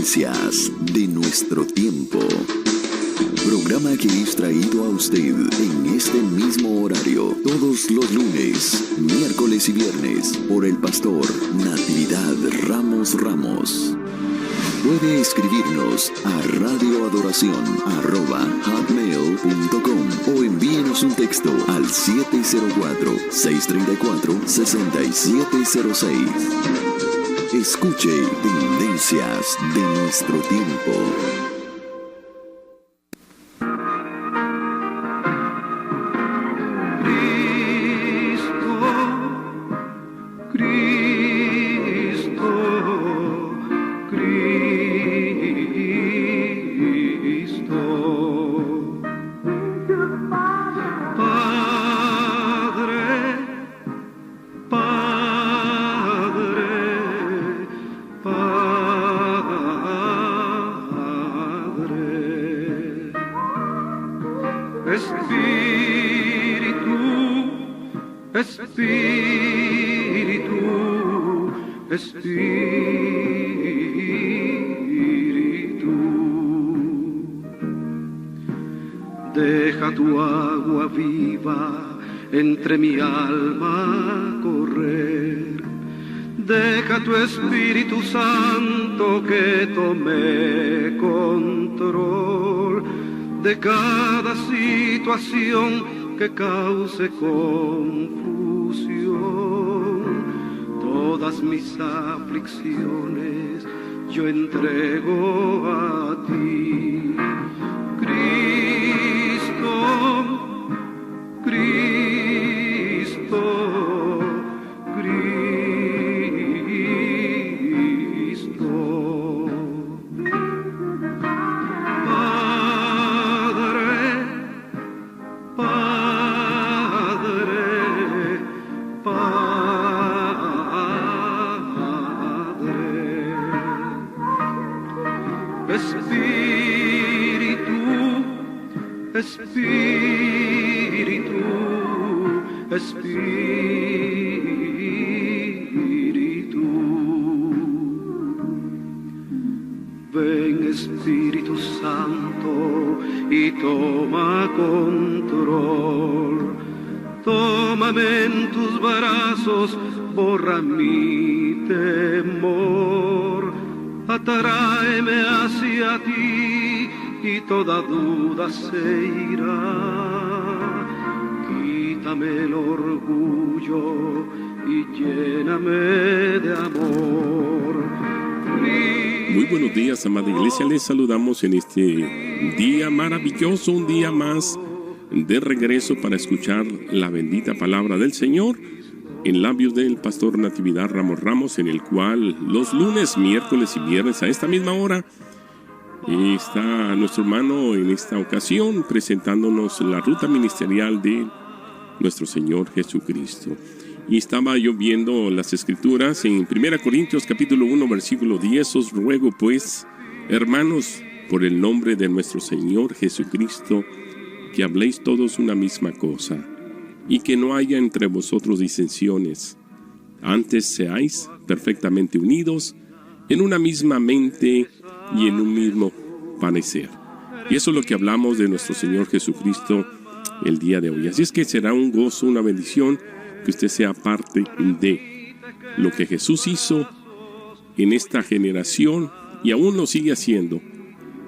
Tendencias de nuestro tiempo. Programa que es traído a usted en este mismo horario todos los lunes, miércoles y viernes por el pastor Natividad Ramos. Puede escribirnos a radioadoración@hotmail.com o envíenos un texto al 704-634-6706. Escuche Tendencias de nuestro tiempo. Deja tu agua viva entre mi alma correr. Deja tu Espíritu Santo que tome control de cada situación que cause confusión. Todas mis aflicciones yo entrego a ti. Cristo, Espíritu, ven Espíritu Santo y toma control. Tómame en tus brazos, borra mi temor, atráeme hacia ti y toda duda se irá. Quítame el orgullo y lléname de amor. Muy buenos días, amada iglesia. Les saludamos en este día maravilloso, un día más de regreso para escuchar la bendita palabra del Señor en labios del pastor Natividad Ramos, en el cual los lunes, miércoles y viernes a esta misma hora está nuestro hermano en esta ocasión presentándonos la ruta ministerial de nuestro Señor Jesucristo. Y estaba yo viendo las escrituras en 1 Corintios capítulo 1 versículo 10. Os ruego pues, hermanos, por el nombre de nuestro Señor Jesucristo, que habléis todos una misma cosa, y que no haya entre vosotros disensiones. Antes seáis perfectamente unidos en una misma mente y en un mismo parecer. Y eso es lo que hablamos de nuestro Señor Jesucristo el día de hoy. Así es que será un gozo, una bendición que usted sea parte de lo que Jesús hizo en esta generación y aún lo sigue haciendo.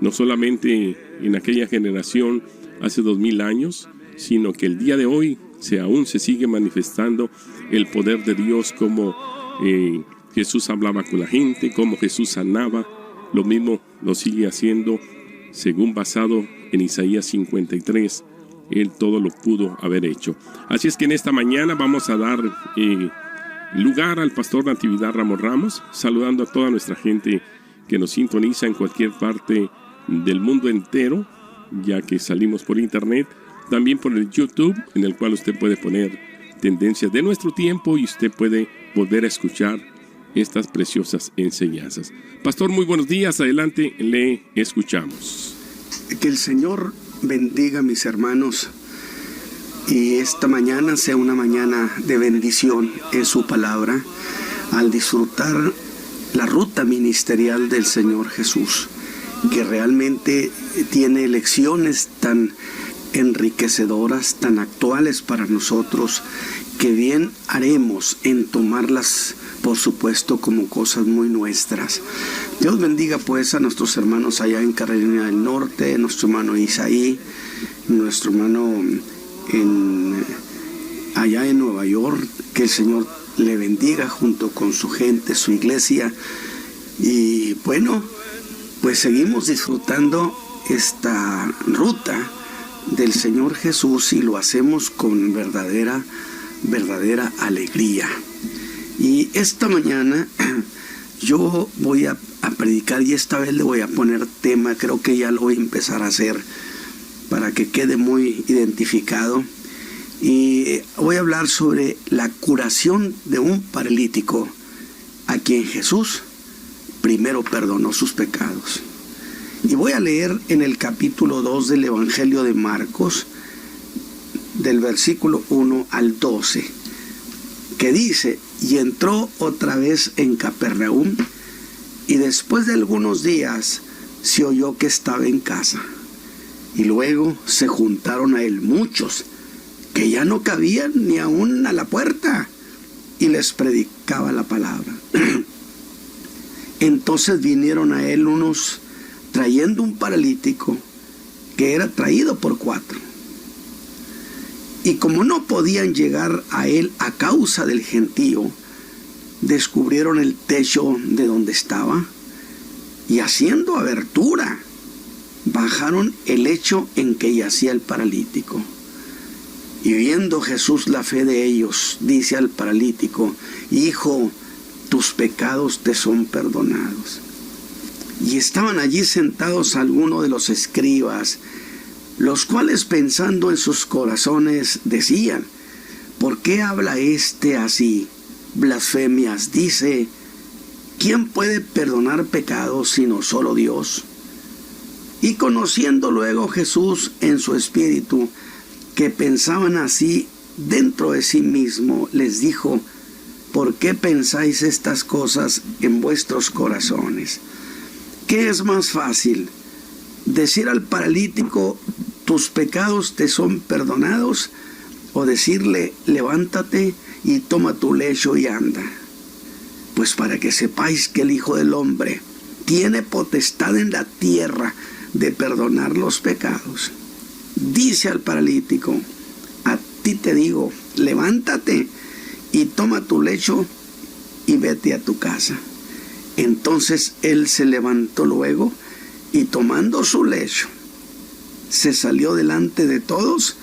No solamente en aquella generación hace 2000 años, sino que el día de hoy aún se sigue manifestando el poder de Dios, como Jesús hablaba con la gente, como Jesús sanaba. Lo mismo lo sigue haciendo, según basado en Isaías 53. Él todo lo pudo haber hecho. Así es que en esta mañana vamos a dar lugar al pastor Natividad Ramos, saludando a toda nuestra gente que nos sintoniza en cualquier parte del mundo entero, ya que salimos por internet, también por el YouTube, en el cual usted puede poner Tendencias de nuestro tiempo y usted puede volver a escuchar estas preciosas enseñanzas. Pastor, muy buenos días, adelante, le escuchamos. Que el Señor bendiga a mis hermanos y esta mañana sea una mañana de bendición en su palabra, al disfrutar la ruta ministerial del Señor Jesús, que realmente tiene lecciones tan enriquecedoras, tan actuales para nosotros, que bien haremos en tomarlas, por supuesto, como cosas muy nuestras. Dios bendiga pues a nuestros hermanos allá en Carolina del Norte, nuestro hermano Isaí, nuestro hermano allá en Nueva York, que el Señor le bendiga junto con su gente, su iglesia. Y bueno, pues seguimos disfrutando esta ruta del Señor Jesús y lo hacemos con verdadera alegría. Y esta mañana yo voy a predicar, y esta vez le voy a poner tema, creo que ya lo voy a empezar a hacer para que quede muy identificado. Y voy a hablar sobre la curación de un paralítico a quien Jesús primero perdonó sus pecados. Y voy a leer en el capítulo 2 del Evangelio de Marcos, del versículo 1 al 12, que dice: y entró otra vez en Capernaum, y después de algunos días se oyó que estaba en casa. Y luego se juntaron a él muchos, que ya no cabían ni aún a la puerta, y les predicaba la palabra. Entonces vinieron a él unos trayendo un paralítico que era traído por 4. Y como no podían llegar a él a causa del gentío, descubrieron el techo de donde estaba, y haciendo abertura, bajaron el lecho en que yacía el paralítico. Y viendo Jesús la fe de ellos, dice al paralítico: hijo, tus pecados te son perdonados. Y estaban allí sentados algunos de los escribas, los cuales, pensando en sus corazones, decían: ¿por qué habla este así? Blasfemias. Dice: ¿quién puede perdonar pecados sino solo Dios? Y conociendo luego Jesús en su espíritu que pensaban así dentro de sí mismo, les dijo: ¿por qué pensáis estas cosas en vuestros corazones? ¿Qué es más fácil? ¿Decir al paralítico: tus pecados te son perdonados? ¿O decirle: levántate y toma tu lecho y anda? Pues para que sepáis que el Hijo del Hombre tiene potestad en la tierra de perdonar los pecados. Dice al paralítico: a ti te digo, levántate y toma tu lecho y vete a tu casa. Entonces él se levantó luego, y tomando su lecho, se salió delante de todos,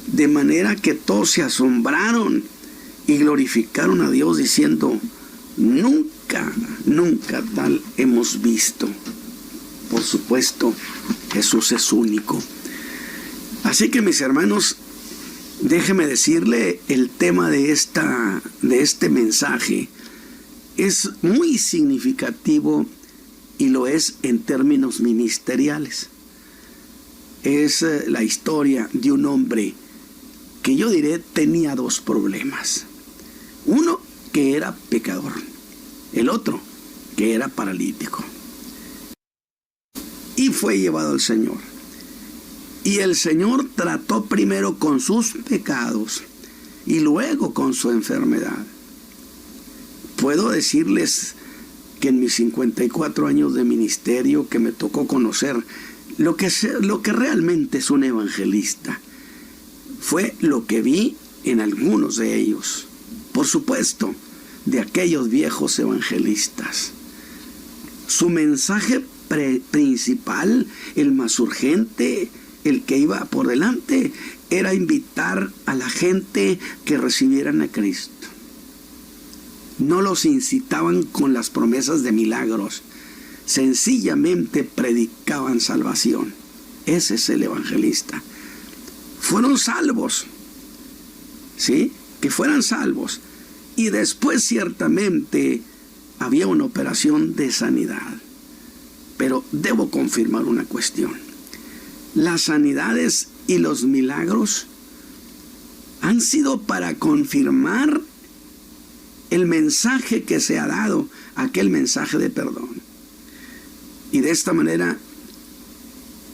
de manera que todos se asombraron y glorificaron a Dios, diciendo: nunca tal hemos visto. Por supuesto, Jesús es único. Así que, mis hermanos, déjeme decirle, el tema de este mensaje es muy significativo, y lo es en términos ministeriales. Es la historia de un hombre que yo diré tenía 2 problemas. Uno, que era pecador. El otro, que era paralítico. Y fue llevado al Señor. Y el Señor trató primero con sus pecados y luego con su enfermedad. Puedo decirles que en mis 54 años de ministerio, que me tocó conocer lo que realmente es un evangelista, fue lo que vi en algunos de ellos. Por supuesto, de aquellos viejos evangelistas. Su mensaje principal, el más urgente, el que iba por delante, era invitar a la gente que recibieran a Cristo. No los incitaban con las promesas de milagros, sencillamente predicaban salvación. Ese es el evangelista. Fueron salvos, ¿sí? Que fueran salvos. Y después ciertamente había una operación de sanidad. Pero debo confirmar una cuestión. Las sanidades y los milagros han sido para confirmar el mensaje que se ha dado, aquel mensaje de perdón. Y de esta manera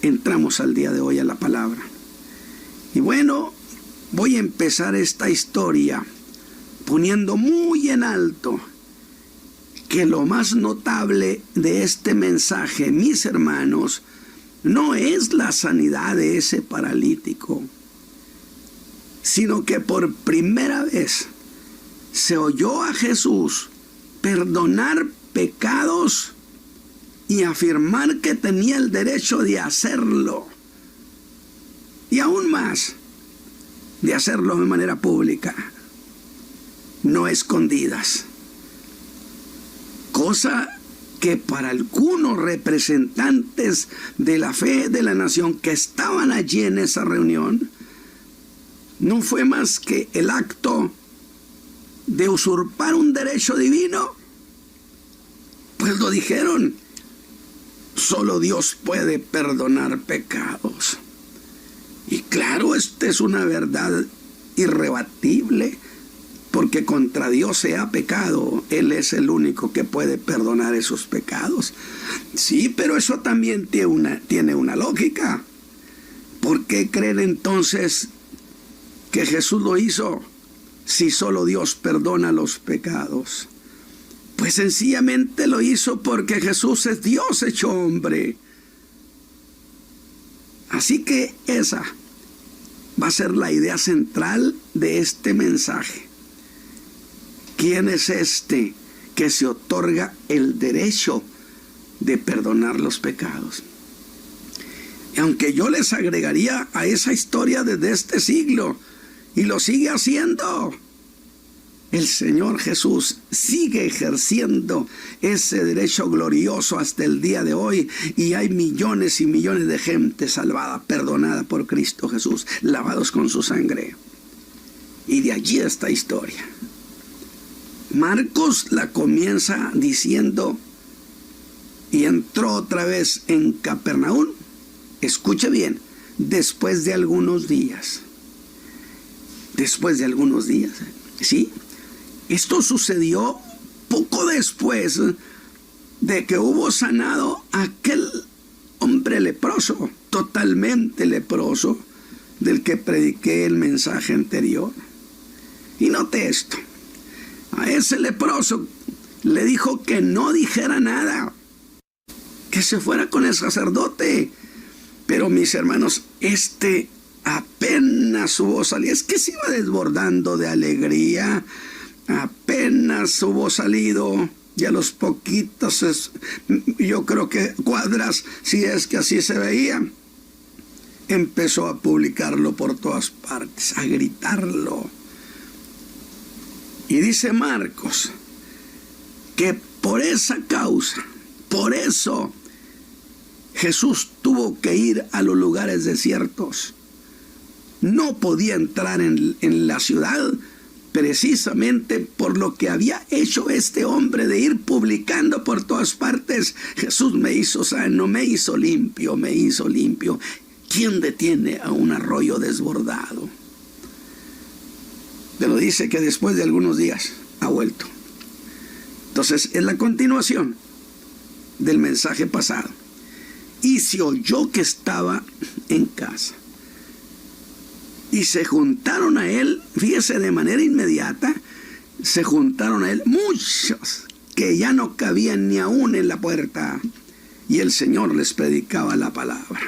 entramos al día de hoy a la palabra. Y bueno, voy a empezar esta historia poniendo muy en alto que lo más notable de este mensaje, mis hermanos, no es la sanidad de ese paralítico, sino que por primera vez se oyó a Jesús perdonar pecados y afirmar que tenía el derecho de hacerlo. Y aún más, de hacerlo de manera pública, no escondidas. Cosa que para algunos representantes de la fe de la nación que estaban allí en esa reunión, no fue más que el acto de usurpar un derecho divino. Pues lo dijeron, solo Dios puede perdonar pecados. Y claro, esta es una verdad irrebatible, porque contra Dios se ha pecado. Él es el único que puede perdonar esos pecados. Sí, pero eso también tiene una lógica. ¿Por qué creen entonces que Jesús lo hizo si solo Dios perdona los pecados? Pues sencillamente lo hizo porque Jesús es Dios hecho hombre. Así que esa va a ser la idea central de este mensaje. ¿Quién es este que se otorga el derecho de perdonar los pecados? Y aunque yo les agregaría a esa historia desde este siglo, y lo sigue haciendo, el Señor Jesús sigue ejerciendo ese derecho glorioso hasta el día de hoy, y hay millones y millones de gente salvada, perdonada por Cristo Jesús, lavados con su sangre. Y de allí esta historia. Marcos la comienza diciendo, y entró otra vez en Capernaum, escuche bien, después de algunos días. Después de algunos días, ¿sí? Esto sucedió poco después de que hubo sanado a aquel hombre leproso, totalmente leproso, del que prediqué el mensaje anterior. Y note esto. A ese leproso le dijo que no dijera nada, que se fuera con el sacerdote. Pero mis hermanos, apenas su voz salía, es que se iba desbordando de alegría. Apenas su voz salido, y a los poquitos, yo creo que cuadras, si es que así se veía, empezó a publicarlo por todas partes, a gritarlo. Y dice Marcos que por esa causa, por eso Jesús tuvo que ir a los lugares desiertos. No podía entrar en la ciudad, precisamente por lo que había hecho este hombre de ir publicando por todas partes. Jesús me hizo sano, me hizo limpio, me hizo limpio. ¿Quién detiene a un arroyo desbordado? Pero dice que después de algunos días ha vuelto. Entonces, es la continuación del mensaje pasado. Y se oyó que estaba en casa. Y se juntaron a él, fíjese, de manera inmediata, se juntaron a él muchos que ya no cabían ni aún en la puerta. Y el Señor les predicaba la palabra.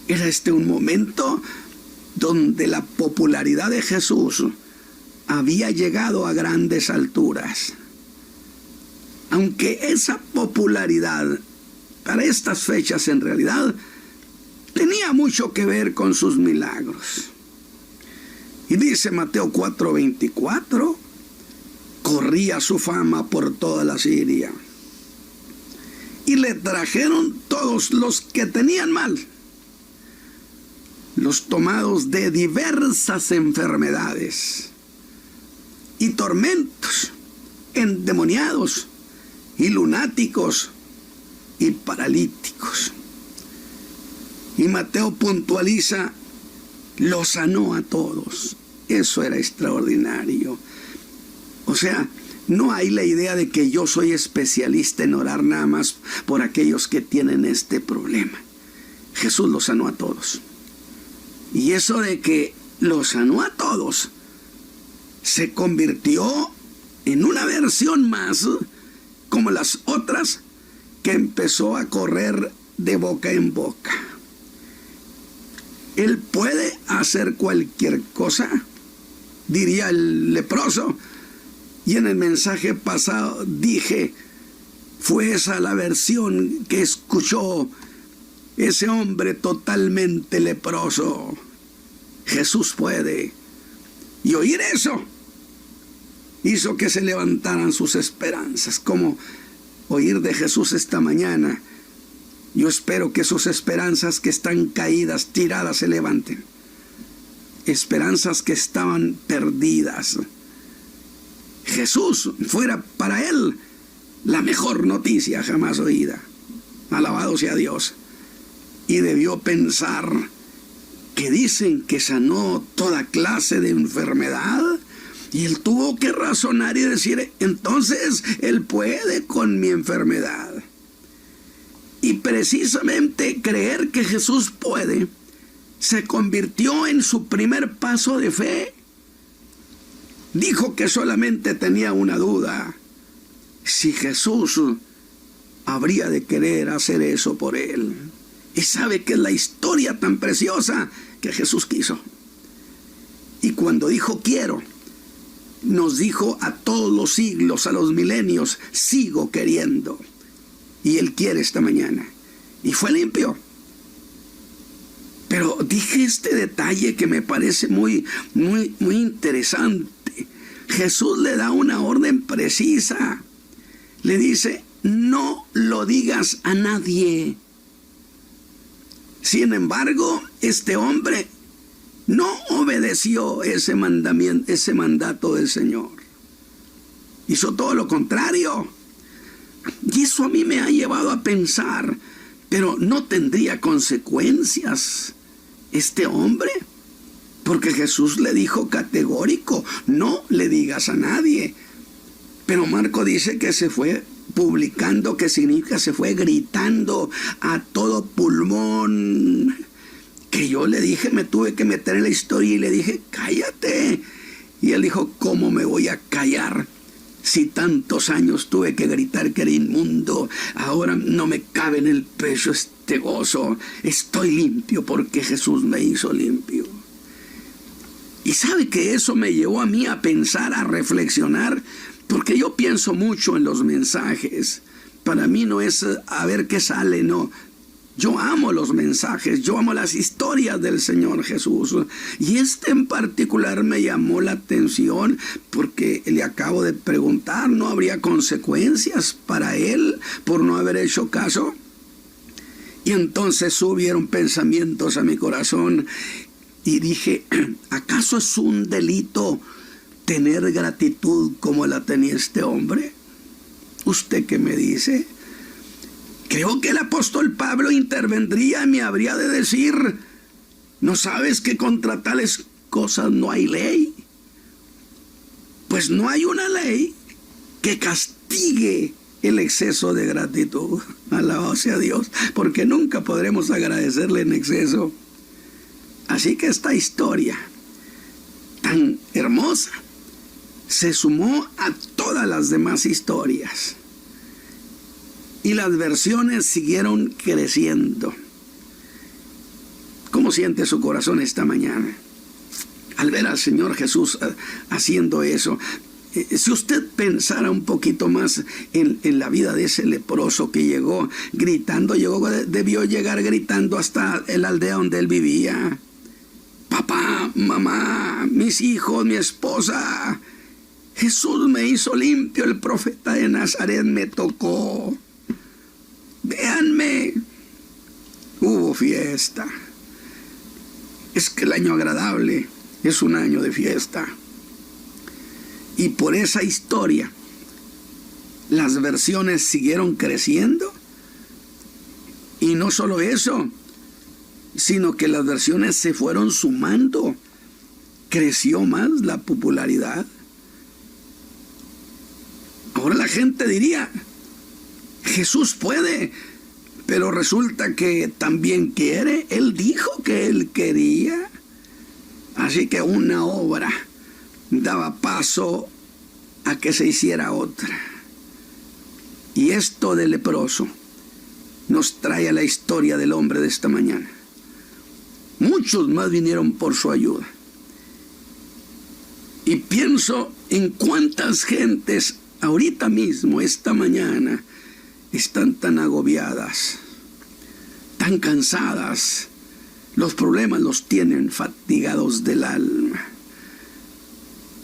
Era un momento donde la popularidad de Jesús había llegado a grandes alturas. Aunque esa popularidad para estas fechas en realidad tenía mucho que ver con sus milagros. Y dice Mateo 4:24, corría su fama por toda la Siria. Y le trajeron todos los que tenían mal, los tomados de diversas enfermedades y tormentos, endemoniados y lunáticos y paralíticos. Y Mateo puntualiza, los sanó a todos. Eso era extraordinario. O sea, no hay la idea de que yo soy especialista en orar nada más por aquellos que tienen este problema. Jesús los sanó a todos. Y eso de que los sanó a todos se convirtió en una versión más, como las otras, que empezó a correr de boca en boca. Él puede hacer cualquier cosa, diría el leproso. Y en el mensaje pasado dije, fue esa la versión que escuchó ese hombre totalmente leproso. Jesús puede. Y oír eso hizo que se levantaran sus esperanzas. Como oír de Jesús esta mañana, yo espero que sus esperanzas que están caídas, tiradas, se levanten. Esperanzas que estaban perdidas. Jesús fuera para él la mejor noticia jamás oída. Alabado sea Dios. Y debió pensar que dicen que sanó toda clase de enfermedad. Y él tuvo que razonar y decir, entonces él puede con mi enfermedad. Y precisamente creer que Jesús puede se convirtió en su primer paso de fe. Dijo que solamente tenía una duda: si Jesús habría de querer hacer eso por él. Y sabe que es la historia tan preciosa que Jesús quiso. Y cuando dijo quiero, nos dijo a todos los siglos, a los milenios, sigo queriendo. Y él quiere esta mañana. Y fue limpio. Pero dije este detalle que me parece muy interesante. Jesús le da una orden precisa. Le dice, no lo digas a nadie. Sin embargo, este hombre no obedeció ese mandamiento, ese mandato del Señor. Hizo todo lo contrario. Y eso a mí me ha llevado a pensar, pero no tendría consecuencias este hombre, porque Jesús le dijo categórico, no le digas a nadie. Pero Marco dice que se fue publicando, que significa se fue gritando a todo pulmón. Que yo le dije, me tuve que meter en la historia y le dije, cállate. Y él dijo, ¿cómo me voy a callar? Si tantos años tuve que gritar que era inmundo, ahora no me cabe en el pecho este gozo. Estoy limpio porque Jesús me hizo limpio. Y sabe que eso me llevó a mí a pensar, a reflexionar, porque yo pienso mucho en los mensajes. Para mí no es a ver qué sale, no. Yo amo los mensajes, yo amo las historias del Señor Jesús. Y este en particular me llamó la atención porque le acabo de preguntar, ¿no habría consecuencias para él por no haber hecho caso? Y entonces subieron pensamientos a mi corazón y dije, ¿acaso es un delito tener gratitud como la tenía este hombre? ¿Usted qué me dice? Creo que el apóstol Pablo intervendría y me habría de decir, ¿no sabes que contra tales cosas no hay ley? Pues no hay una ley que castigue el exceso de gratitud. Alabado sea Dios, porque nunca podremos agradecerle en exceso. Así que esta historia tan hermosa se sumó a todas las demás historias. Y las versiones siguieron creciendo. ¿Cómo siente su corazón esta mañana al ver al Señor Jesús haciendo eso? Si usted pensara un poquito más en la vida de ese leproso que llegó gritando, debió llegar gritando hasta la aldea donde él vivía. Papá, mamá, mis hijos, mi esposa, Jesús me hizo limpio, el profeta de Nazaret me tocó. Véanme. Hubo fiesta. Es que el año agradable es un año de fiesta. Y por esa historia, las versiones siguieron creciendo. Y no solo eso, sino que las versiones se fueron sumando. Creció más la popularidad. Ahora la gente diría, Jesús puede, pero resulta que también quiere. Él dijo que él quería. Así que una obra daba paso a que se hiciera otra. Y esto del leproso nos trae a la historia del hombre de esta mañana. Muchos más vinieron por su ayuda. Y pienso en cuántas gentes ahorita mismo, esta mañana, están tan agobiadas, tan cansadas. Los problemas los tienen fatigados del alma.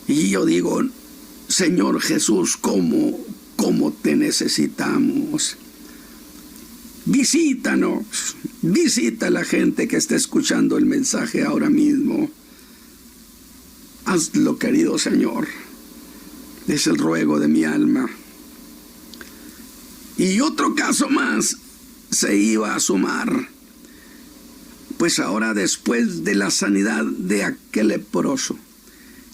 Y yo digo, Señor Jesús, ¿cómo te necesitamos? Visítanos, visita a la gente que está escuchando el mensaje ahora mismo. Hazlo, querido Señor. Es el ruego de mi alma. Y otro caso más se iba a sumar. Pues ahora, después de la sanidad de aquel leproso,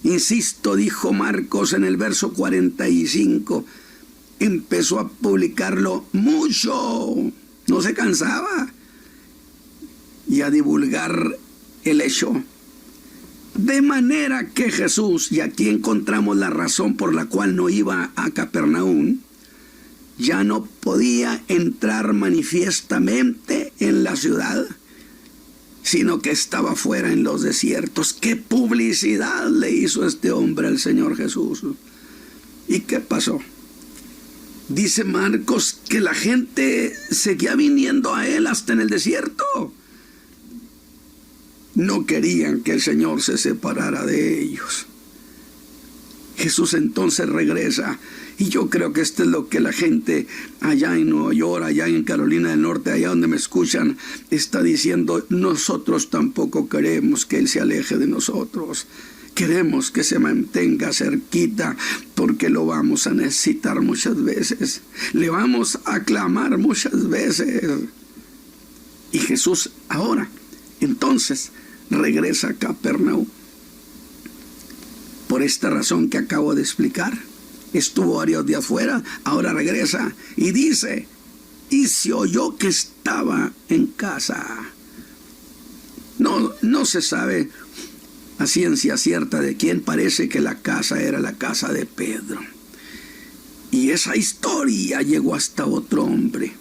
insisto, dijo Marcos en el verso 45, empezó a publicarlo mucho, no se cansaba, y a divulgar el hecho. De manera que Jesús, y aquí encontramos la razón por la cual no iba a Capernaum, ya no podía entrar manifiestamente en la ciudad, sino que estaba fuera en los desiertos. ¿Qué publicidad le hizo este hombre al Señor Jesús? ¿Y qué pasó? Dice Marcos que la gente seguía viniendo a él hasta en el desierto. No querían que el Señor se separara de ellos. Jesús entonces regresa. Y yo creo que esto es lo que la gente allá en Nueva York, allá en Carolina del Norte, allá donde me escuchan, está diciendo: nosotros tampoco queremos que Él se aleje de nosotros. Queremos que se mantenga cerquita, porque lo vamos a necesitar muchas veces. Le vamos a clamar muchas veces. Y Jesús ahora, entonces, regresa a Capernaum. Por esta razón que acabo de explicar. Estuvo varios días fuera, ahora regresa y dice, y se oyó que estaba en casa. No se sabe a ciencia cierta de quién. Parece que la casa era la casa de Pedro. Y esa historia llegó hasta otro hombre,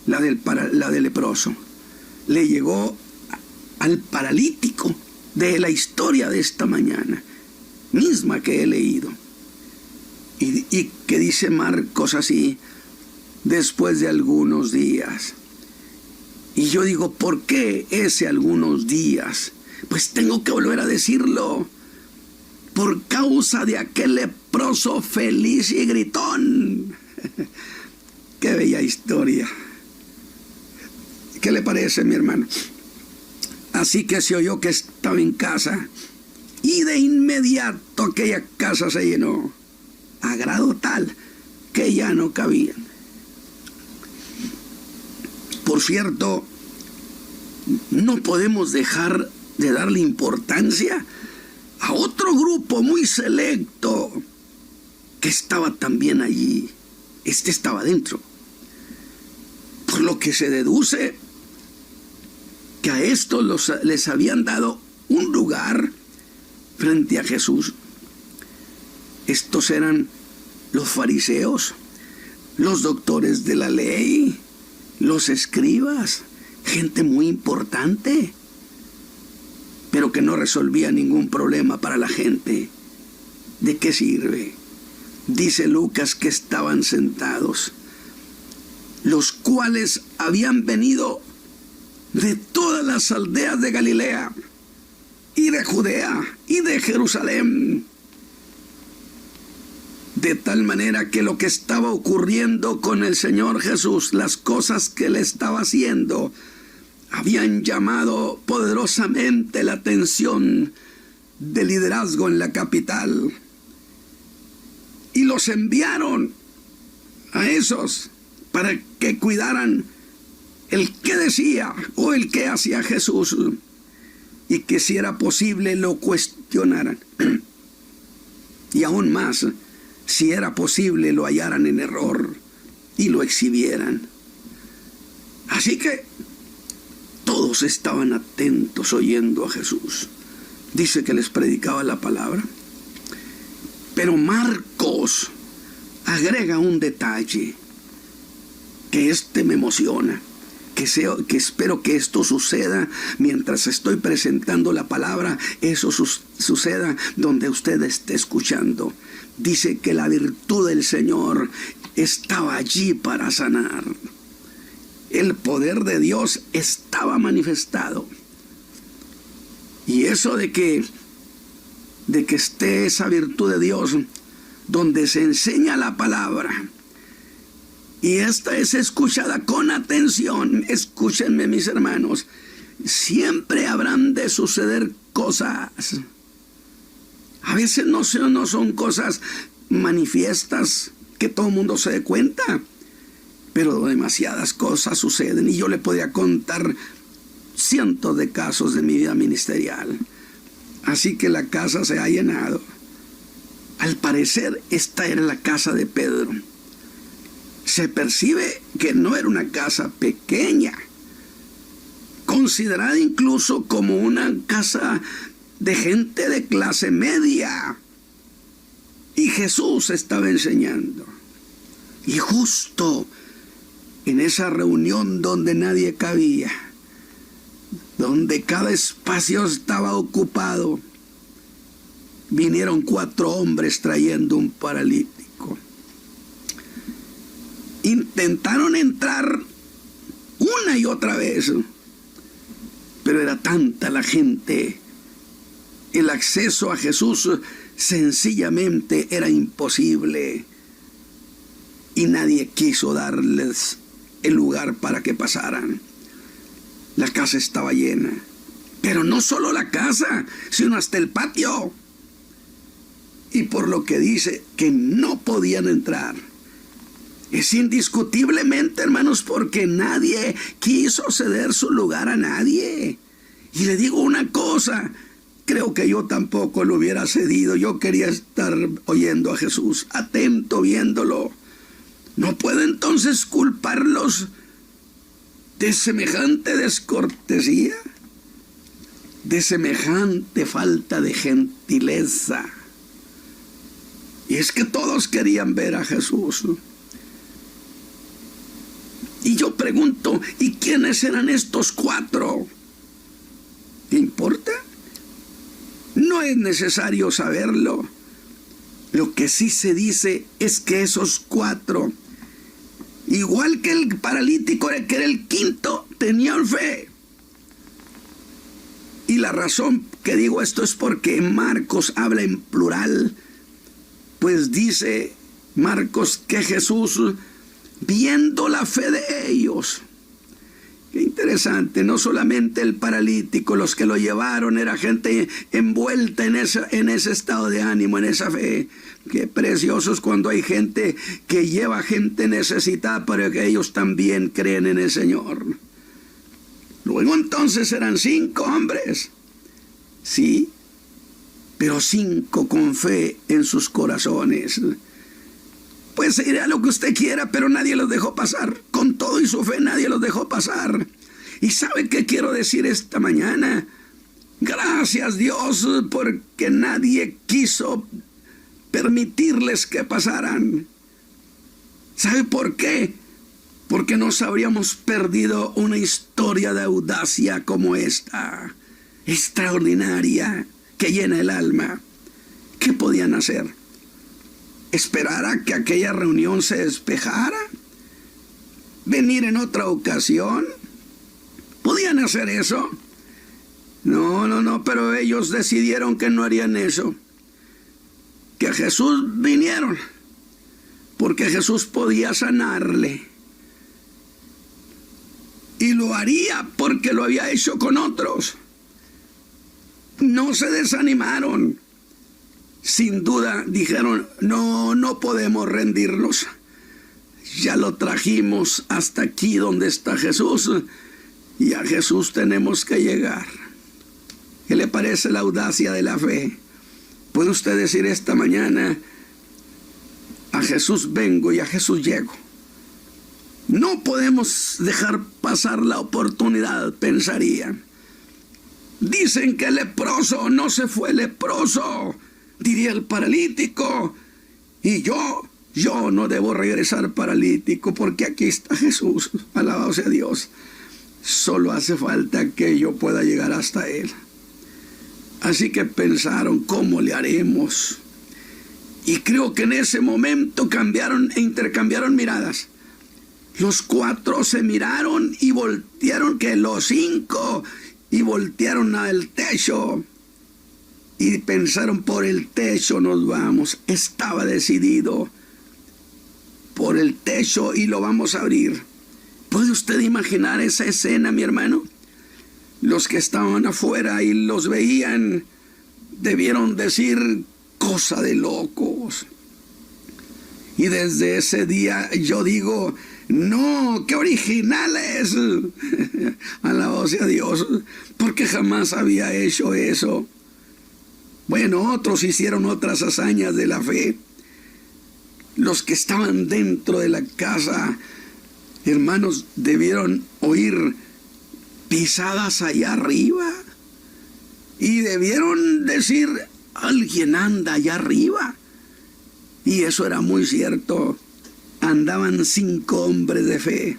la del leproso. Le llegó al paralítico de la historia de esta mañana, misma que he leído. Y que dice Marcos así, después de algunos días. Y yo digo, ¿por qué ese algunos días? Pues tengo que volver a decirlo. Por causa de aquel leproso feliz y gritón. Qué bella historia. ¿Qué le parece, mi hermano? Así que se oyó que estaba en casa, y de inmediato aquella casa se llenó, a grado tal que ya no cabían. Por cierto, no podemos dejar de darle importancia a otro grupo muy selecto que estaba también allí. Este estaba dentro. Por lo que se deduce que a estos les habían dado un lugar frente a Jesús. Estos eran los fariseos, los doctores de la ley, los escribas, gente muy importante, pero que no resolvía ningún problema para la gente. ¿De qué sirve? Dice Lucas que estaban sentados, los cuales habían venido de todas las aldeas de Galilea y de Judea y de Jerusalén. De tal manera que lo que estaba ocurriendo con el Señor Jesús, las cosas que Él estaba haciendo, habían llamado poderosamente la atención del liderazgo en la capital. Y los enviaron a esos para que cuidaran el que decía o el que hacía Jesús, y que si era posible lo cuestionaran. Y aún más, si era posible, lo hallaran en error y lo exhibieran. Así que todos estaban atentos oyendo a Jesús. Dice que les predicaba la palabra. Pero Marcos agrega un detalle que me emociona, que espero que esto suceda mientras estoy presentando la palabra, eso suceda donde usted esté escuchando. Dice que la virtud del Señor estaba allí para sanar. El poder de Dios estaba manifestado. Y eso de que esté esa virtud de Dios donde se enseña la palabra y esta es escuchada con atención, escúchenme mis hermanos, siempre habrán de suceder cosas. A veces no son cosas manifiestas que todo el mundo se dé cuenta, pero demasiadas cosas suceden y yo le podría contar cientos de casos de mi vida ministerial. Así que la casa se ha llenado. Al parecer, esta era la casa de Pedro. Se percibe que no era una casa pequeña, considerada incluso como una casa de gente de clase media. Y Jesús estaba enseñando. Y justo en esa reunión donde nadie cabía, donde cada espacio estaba ocupado, vinieron 4 hombres trayendo un paralítico. Intentaron entrar una y otra vez, pero era tanta la gente, el acceso a Jesús sencillamente era imposible y nadie quiso darles el lugar para que pasaran. La casa estaba llena, pero no solo la casa, sino hasta el patio. Y por lo que dice que no podían entrar, es indiscutiblemente, hermanos, porque nadie quiso ceder su lugar a nadie. Y le digo una cosa, creo que yo tampoco lo hubiera cedido. Yo quería estar oyendo a Jesús, atento, viéndolo. No puedo entonces culparlos de semejante descortesía, de semejante falta de gentileza. Y es que todos querían ver a Jesús. Y yo pregunto, ¿y quiénes eran estos 4? ¿Qué importa? No es necesario saberlo. Lo que sí se dice es que esos 4, igual que el paralítico que era el quinto, tenían fe. Y la razón que digo esto es porque Marcos habla en plural, pues dice Marcos que Jesús, viendo la fe de ellos, qué interesante, no solamente el paralítico, los que lo llevaron era gente envuelta en ese estado de ánimo, en esa fe. Qué preciosos cuando hay gente que lleva gente necesitada, pero que ellos también creen en el Señor. Luego entonces eran 5 hombres, sí, pero 5 con fe en sus corazones. Pues dirá lo que usted quiera, pero nadie los dejó pasar. Con todo y su fe nadie los dejó pasar. ¿Y sabe qué quiero decir esta mañana? Gracias Dios, porque nadie quiso permitirles que pasaran. ¿Sabe por qué? Porque nos habríamos perdido una historia de audacia como esta, extraordinaria, que llena el alma. ¿Qué podían hacer? ¿Esperar a que aquella reunión se despejara? ¿Venir en otra ocasión? ¿Podían hacer eso? No, pero ellos decidieron que no harían eso. Que a Jesús vinieron, porque Jesús podía sanarle. Y lo haría porque lo había hecho con otros. No se desanimaron. Sin duda dijeron, no podemos rendirnos. Ya lo trajimos hasta aquí donde está Jesús, y a Jesús tenemos que llegar. ¿Qué le parece la audacia de la fe? ¿Puede usted decir esta mañana, A Jesús vengo y a Jesús llego. No podemos dejar pasar la oportunidad, pensarían. Dicen que el leproso no se fue leproso, diría el paralítico. Y yo no debo regresar paralítico, porque aquí está Jesús, alabado sea Dios. Solo hace falta que yo pueda llegar hasta Él. Así que pensaron, ¿cómo le haremos? Y creo que en ese momento cambiaron e intercambiaron miradas. Los 4 se miraron y voltearon, que los 5, y voltearon al techo. Y pensaron, por el techo nos vamos. Estaba decidido. Por el techo, y lo vamos a abrir. ¿Puede usted imaginar esa escena, mi hermano? Los que estaban afuera y los veían debieron decir, cosa de locos. Y desde ese día yo digo, no, qué originales. Alabado sea Dios, porque jamás había hecho eso. Bueno, otros hicieron otras hazañas de la fe. Los que estaban dentro de la casa, hermanos, debieron oír pisadas allá arriba. Y debieron decir, alguien anda allá arriba. Y eso era muy cierto. Andaban 5 hombres de fe.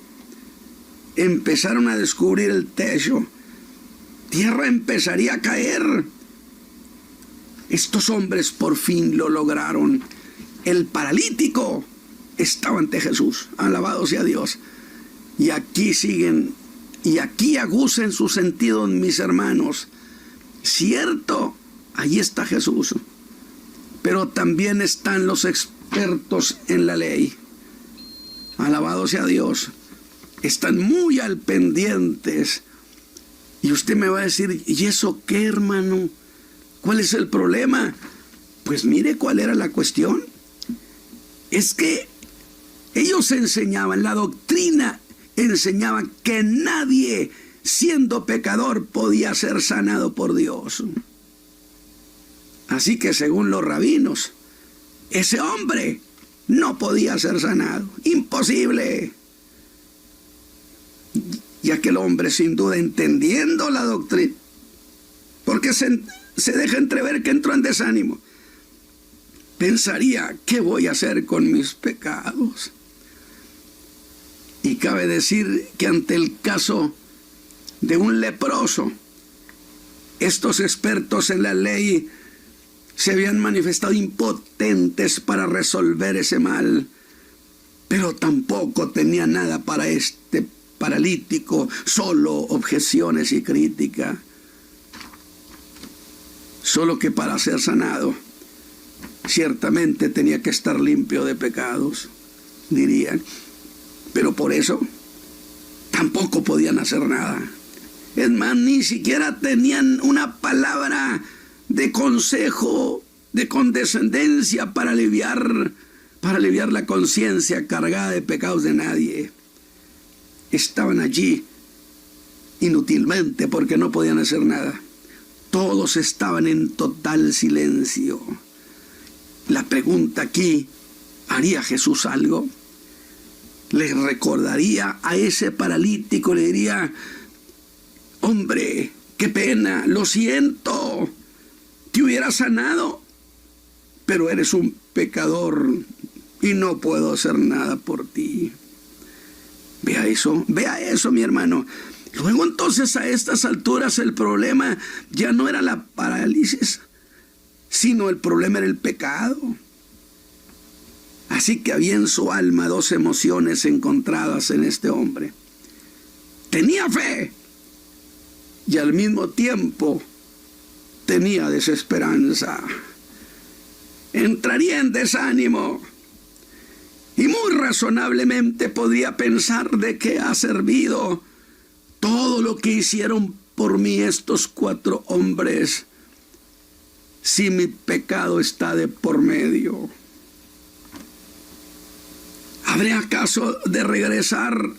Empezaron a descubrir el techo. Tierra empezaría a caer. Estos hombres por fin lo lograron. El paralítico estaba ante Jesús. Alabado sea Dios. Y aquí siguen. Y aquí agucen su sentido, mis hermanos. Cierto, allí está Jesús. Pero también están los expertos en la ley. Alabado sea Dios. Están muy al pendientes. Y usted me va a decir, ¿y eso qué, hermano? ¿Cuál es el problema? Pues mire cuál era la cuestión. Es que ellos enseñaban, la doctrina enseñaba que nadie, siendo pecador, podía ser sanado por Dios. Así que según los rabinos, ese hombre no podía ser sanado. Imposible. Y aquel hombre, sin duda, entendiendo la doctrina, porque se deja entrever que entró en desánimo, pensaría, ¿qué voy a hacer con mis pecados? Y cabe decir que ante el caso de un leproso, estos expertos en la ley se habían manifestado impotentes para resolver ese mal, pero tampoco tenía nada para este paralítico, solo objeciones y crítica. Solo que para ser sanado, ciertamente tenía que estar limpio de pecados, dirían. Pero por eso tampoco podían hacer nada. Es más, ni siquiera tenían una palabra de consejo, de condescendencia para aliviar la conciencia cargada de pecados de nadie. Estaban allí inútilmente porque no podían hacer nada. Todos estaban en total silencio. La pregunta aquí, ¿haría Jesús algo? Le recordaría a ese paralítico, le diría, hombre, qué pena, lo siento, te hubiera sanado, pero eres un pecador y no puedo hacer nada por ti. Vea eso, mi hermano. Luego entonces a estas alturas el problema ya no era la parálisis, sino el problema era el pecado. Así que había en su alma 2 emociones encontradas en este hombre. Tenía fe y al mismo tiempo tenía desesperanza. Entraría en desánimo y muy razonablemente podría pensar, ¿de qué ha servido todo lo que hicieron por mí estos 4 hombres si mi pecado está de por medio? ¿Habré acaso de regresar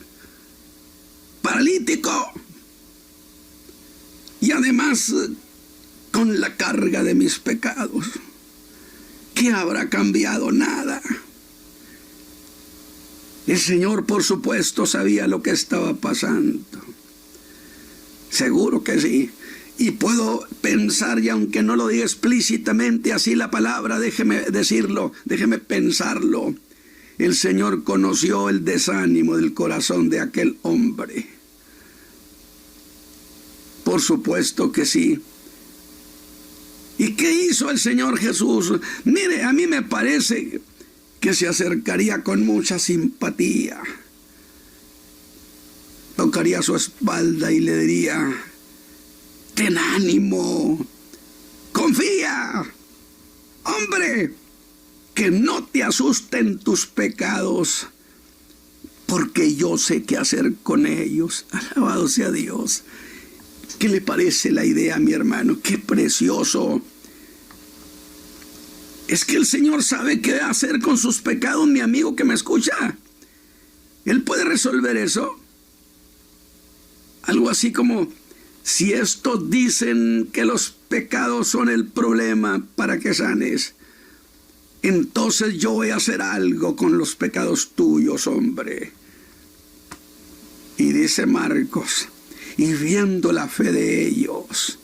paralítico? Y además con la carga de mis pecados. ¿Qué habrá cambiado? Nada. El Señor, por supuesto, sabía lo que estaba pasando. Seguro que sí. Y puedo pensar, y aunque no lo diga explícitamente así la palabra, déjeme decirlo, déjeme pensarlo. El Señor conoció el desánimo del corazón de aquel hombre. Por supuesto que sí. ¿Y qué hizo el Señor Jesús? Mire, a mí me parece que se acercaría con mucha simpatía. Tocaría su espalda y le diría: ten ánimo, confía, hombre, que no te asusten tus pecados, porque yo sé qué hacer con ellos. Alabado sea Dios. ¿Qué le parece la idea, mi hermano? ¡Qué precioso! Es que el Señor sabe qué hacer con sus pecados, mi amigo que me escucha. Él puede resolver eso. Algo así como: si estos dicen que los pecados son el problema para que sanes, entonces yo voy a hacer algo con los pecados tuyos, hombre. Y dice Marcos: y viendo la fe de ellos,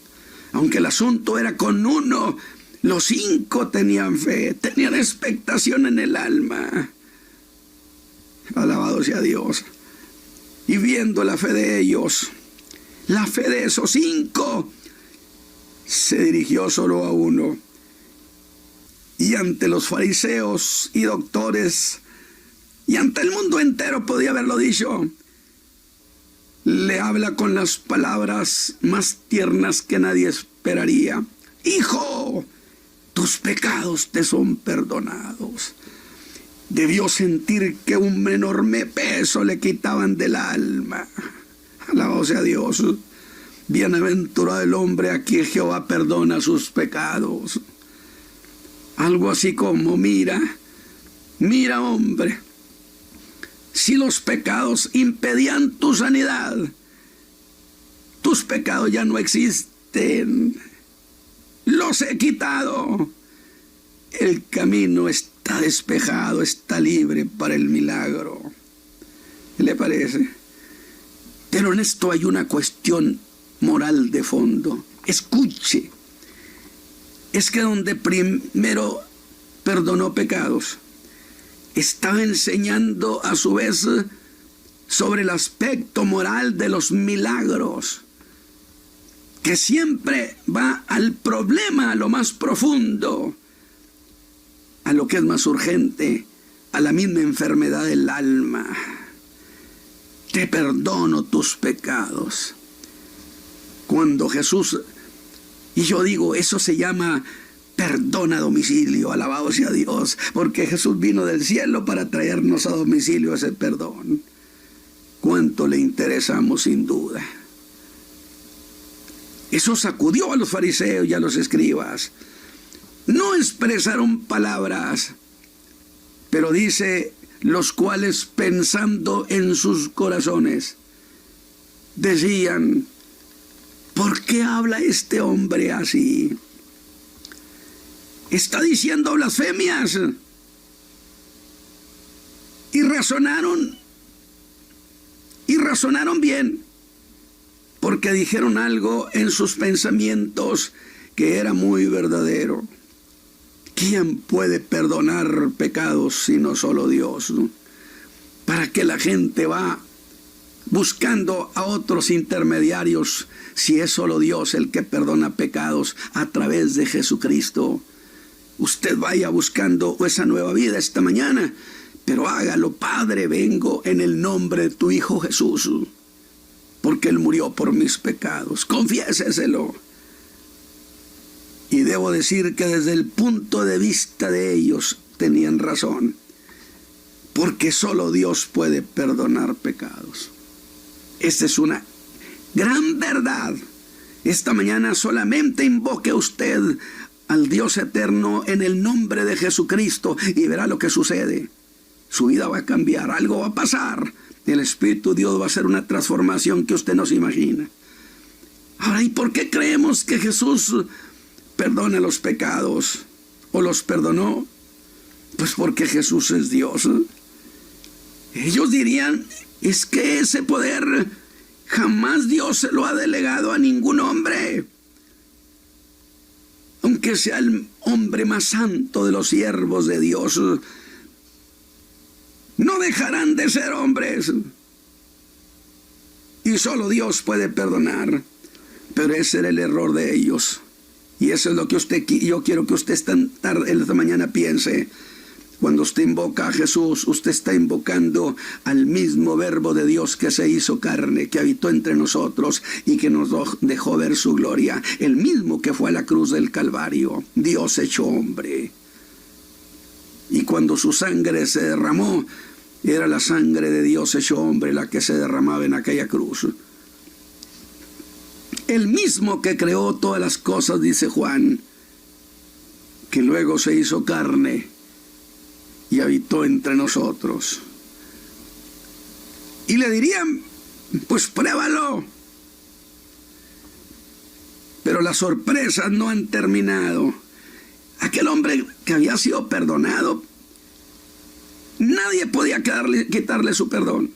aunque el asunto era con uno, los 5 tenían fe, tenían expectación en el alma. Alabado sea Dios. Y viendo la fe de ellos, la fe de esos 5, se dirigió solo a uno. Y ante los fariseos y doctores, y ante el mundo entero podía haberlo dicho, le habla con las palabras más tiernas que nadie esperaría: hijo, tus pecados te son perdonados. Debió sentir que un enorme peso le quitaban del alma. Alabado sea Dios. Bienaventurado el hombre a quien Jehová perdona sus pecados. Algo así como: mira, hombre, si los pecados impedían tu sanidad, tus pecados ya no existen. Los he quitado. El camino está despejado, está libre para el milagro. ¿Qué le parece? Pero en esto hay una cuestión moral de fondo. Escuche. Es que donde primero perdonó pecados, estaba enseñando a su vez sobre el aspecto moral de los milagros, que siempre va al problema, a lo más profundo, a lo que es más urgente, a la misma enfermedad del alma. Te perdono tus pecados. Cuando Jesús, y yo digo, eso se llama perdón a domicilio. Alabado sea Dios, porque Jesús vino del cielo para traernos a domicilio ese perdón. ¿Cuánto le interesamos? Sin duda. Eso sacudió a los fariseos y a los escribas. No expresaron palabras, pero dice: los cuales pensando en sus corazones decían: ¿por qué habla este hombre así? Está diciendo blasfemias. Y razonaron bien, porque dijeron algo en sus pensamientos que era muy verdadero. ¿Quién puede perdonar pecados sino solo Dios? ¿Para qué la gente va buscando a otros intermediarios si es solo Dios el que perdona pecados a través de Jesucristo? Usted vaya buscando esa nueva vida esta mañana, pero hágalo: Padre, vengo en el nombre de tu Hijo Jesús, porque Él murió por mis pecados. Confiéseselo. Y debo decir que desde el punto de vista de ellos tenían razón, porque solo Dios puede perdonar pecados. Esta es una gran verdad. Esta mañana solamente invoque usted al Dios eterno en el nombre de Jesucristo y verá lo que sucede. Su vida va a cambiar, algo va a pasar. El Espíritu de Dios va a hacer una transformación que usted no se imagina. Ahora, ¿y por qué creemos que Jesús perdona los pecados o los perdonó? Pues porque Jesús es Dios. Ellos dirían, es que ese poder jamás Dios se lo ha delegado a ningún hombre. Aunque sea el hombre más santo de los siervos de Dios, no dejarán de ser hombres. Y solo Dios puede perdonar. Pero ese era el error de ellos. Y eso es lo que yo quiero que usted esta mañana piense. Cuando usted invoca a Jesús, usted está invocando al mismo Verbo de Dios que se hizo carne, que habitó entre nosotros y que nos dejó ver su gloria. El mismo que fue a la cruz del Calvario, Dios hecho hombre. Y cuando su sangre se derramó, era la sangre de Dios hecho hombre la que se derramaba en aquella cruz. El mismo que creó todas las cosas, dice Juan, que luego se hizo carne y habitó entre nosotros. Y le dirían, pues pruébalo. Pero las sorpresas no han terminado. Aquel hombre que había sido perdonado, nadie podía quitarle su perdón.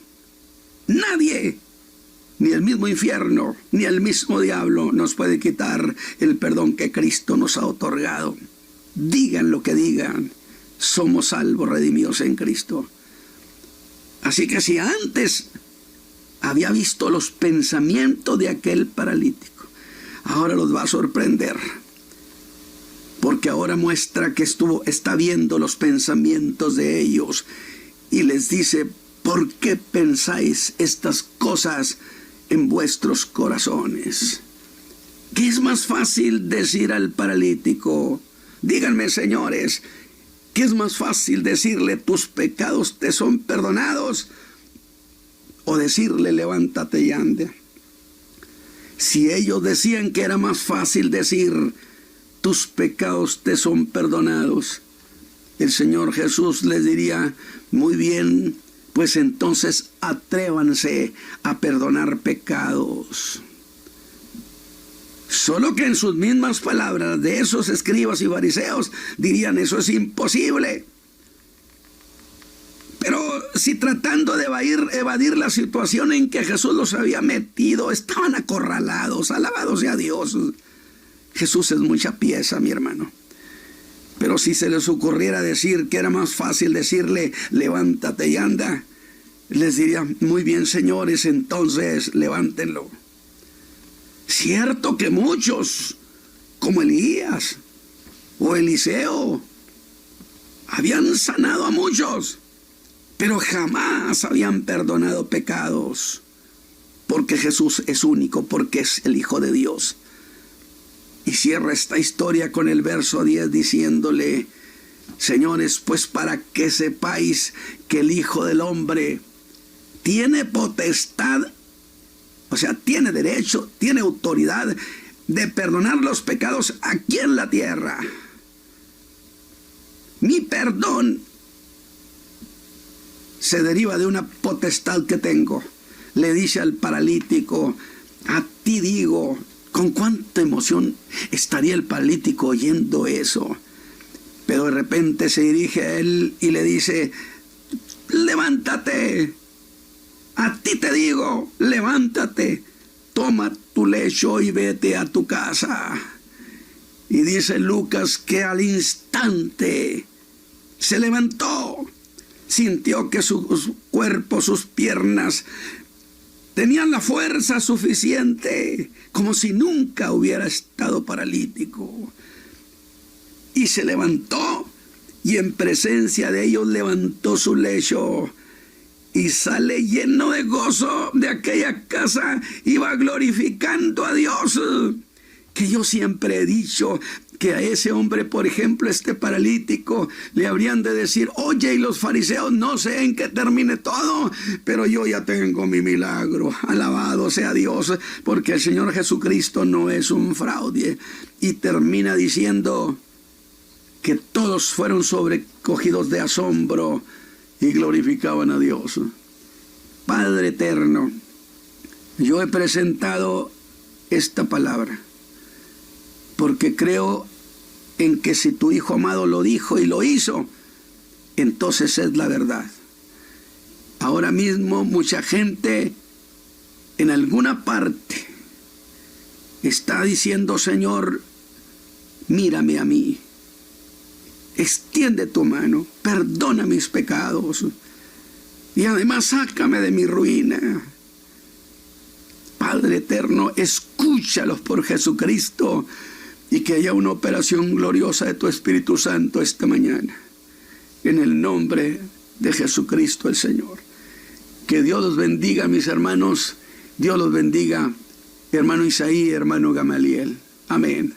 Nadie. Ni el mismo infierno, ni el mismo diablo nos puede quitar el perdón que Cristo nos ha otorgado. Digan lo que digan, somos salvos, redimidos en Cristo. Así que si antes había visto los pensamientos de aquel paralítico, ahora los va a sorprender. Porque ahora muestra que está viendo los pensamientos de ellos. Y les dice, ¿por qué pensáis estas cosas en vuestros corazones? ¿Qué es más fácil decir al paralítico? Díganme, señores, ¿qué es más fácil decirle tus pecados te son perdonados? O decirle levántate y anda. Si ellos decían que era más fácil decir tus pecados te son perdonados, el Señor Jesús les diría, muy bien, pues entonces atrévanse a perdonar pecados. Solo que en sus mismas palabras de esos escribas y fariseos dirían, eso es imposible. Pero si tratando de evadir la situación en que Jesús los había metido, estaban acorralados, alabado sea Dios. Jesús es mucha pieza, mi hermano. Pero si se les ocurriera decir que era más fácil decirle, levántate y anda, les diría, muy bien, señores, entonces levántenlo. Cierto que muchos, como Elías o Eliseo, habían sanado a muchos, pero jamás habían perdonado pecados, porque Jesús es único, porque es el Hijo de Dios. Y cierra esta historia con el verso 10 diciéndole, señores, pues para que sepáis que el Hijo del Hombre tiene potestad, o sea, tiene derecho, tiene autoridad de perdonar los pecados aquí en la tierra. Mi perdón se deriva de una potestad que tengo. Le dice al paralítico, a ti digo. Con cuánta emoción estaría el paralítico oyendo eso. Pero de repente se dirige a él y le dice, levántate, a ti te digo, levántate, toma tu lecho y vete a tu casa. Y dice Lucas que al instante se levantó, sintió que su cuerpo, sus piernas, tenían la fuerza suficiente, como si nunca hubiera estado paralítico. Y se levantó, y en presencia de ellos levantó su lecho, y sale lleno de gozo de aquella casa, y va glorificando a Dios. Que yo siempre he dicho que a ese hombre, por ejemplo, este paralítico, le habrían de decir, oye, y los fariseos, no sé en qué termine todo, pero yo ya tengo mi milagro. Alabado sea Dios, porque el Señor Jesucristo no es un fraude. Y termina diciendo que todos fueron sobrecogidos de asombro y glorificaban a Dios. Padre eterno, yo he presentado esta palabra porque creo en que si tu Hijo amado lo dijo y lo hizo, entonces es la verdad. Ahora mismo mucha gente en alguna parte está diciendo: Señor, mírame a mí, extiende tu mano, perdona mis pecados y además sácame de mi ruina. Padre eterno, escúchalos por Jesucristo, y que haya una operación gloriosa de tu Espíritu Santo esta mañana, en el nombre de Jesucristo el Señor. Que Dios los bendiga, mis hermanos. Dios los bendiga, hermano Isaí, hermano Gamaliel. Amén.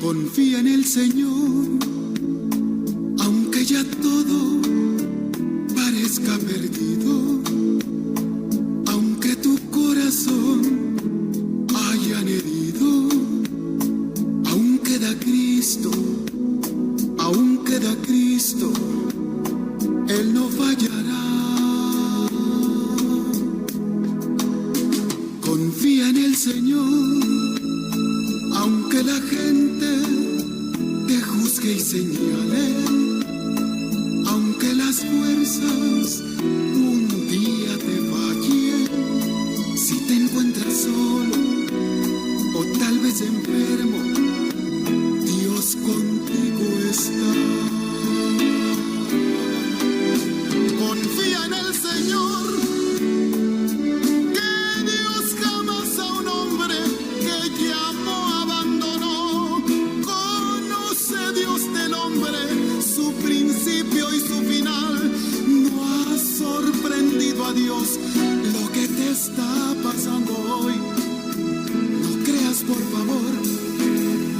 Confía en el Señor, aunque ya todo parezca perdido, aunque tu corazón hayan herido, aún queda Cristo, Él no fallará. Confía en el Señor, aunque la gente te juzgue y señale, aunque las fuerzas un día te fallen, si te encuentras solo o tal vez enfermo, Dios contigo está. Confía en el Señor, que Dios jamás a un hombre que llamó abandonó. Conoce Dios del hombre, su principio y su final. No has sorprendido a Dios lo que te está pasando hoy. No creas, por favor,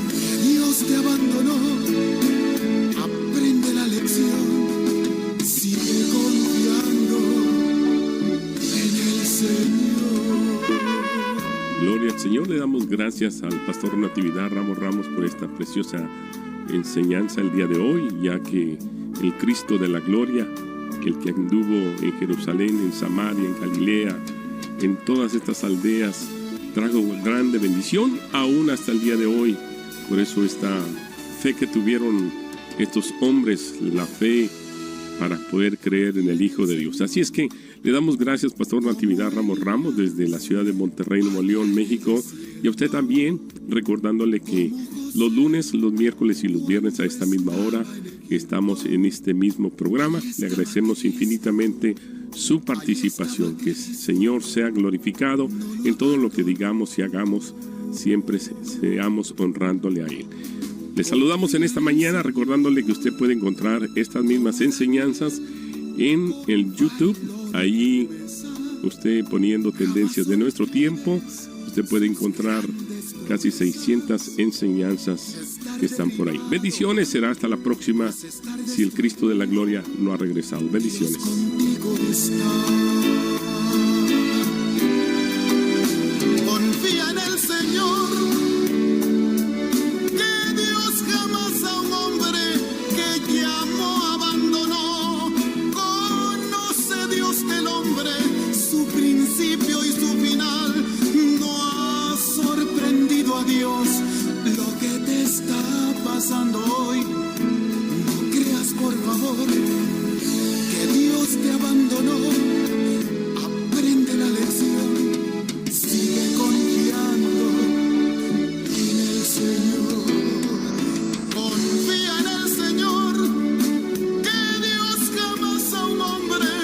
que Dios te abandonó. Aprende la lección. Sigue confiando en el Señor. Gloria al Señor. Le damos gracias al pastor Natividad Ramos por esta preciosa enseñanza el día de hoy, ya que el Cristo de la gloria, el que anduvo en Jerusalén, en Samaria, en Galilea, en todas estas aldeas, trajo grande bendición aún hasta el día de hoy. Por eso esta fe que tuvieron estos hombres, la fe para poder creer en el Hijo de Dios. Así es que le damos gracias, pastor Natividad Ramos, desde la ciudad de Monterrey, Nuevo León, México, y a usted también, recordándole que los lunes, los miércoles y los viernes a esta misma hora estamos en este mismo programa. Le agradecemos infinitamente su participación. Que el Señor sea glorificado en todo lo que digamos y hagamos, siempre seamos honrándole a Él. Le saludamos en esta mañana recordándole que usted puede encontrar estas mismas enseñanzas en el YouTube. Ahí usted poniendo tendencias de nuestro tiempo, usted puede encontrar casi 600 enseñanzas que están por ahí. Bendiciones, será hasta la próxima si el Cristo de la gloria no ha regresado. Bendiciones. Confía en el Señor, que Dios jamás a un hombre que llamó abandonó. Conoce Dios del hombre, su principio y su final. No ha sorprendido a Dios lo que te está pasando hoy. No creas, por favor, que Dios te abandonó. Aprende la lección. Sigue confiando en el Señor. Confía en el Señor, que Dios jamás a un hombre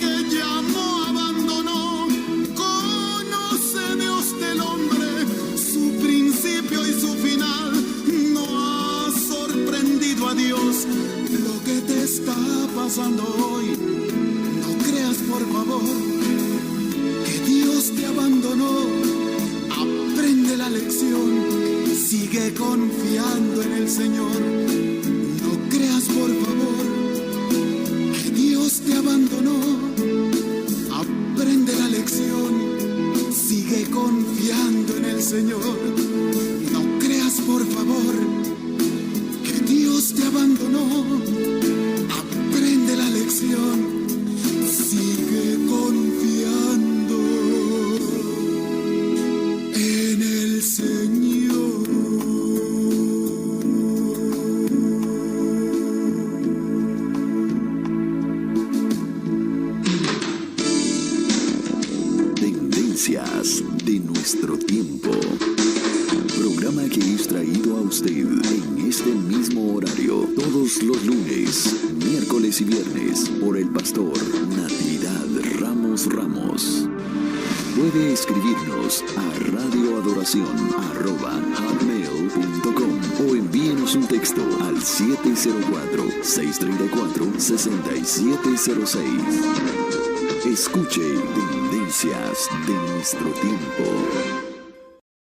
que llamó abandonó. Conoce Dios del hombre, su principio y su final. No ha sorprendido a Dios lo que te está pasando hoy. No creas, por favor, que Dios te abandonó. Aprende la lección. Sigue confiando en el Señor. No creas, por favor, que Dios te abandonó. Aprende la lección. Sigue Sigue confiando en el Señor. No creas, por favor, que Dios te abandonó. Aprende la lección. Sigue confiando en el Señor. Tendencias de nuestro tiempo. Programa que es traído a usted en este mismo horario todos los lunes, miércoles y viernes por el pastor Natividad Ramos. Puede escribirnos a radioadoración@hotmail.com o envíenos un texto al 704-634-6706. Escuche Tendencias de nuestro tiempo.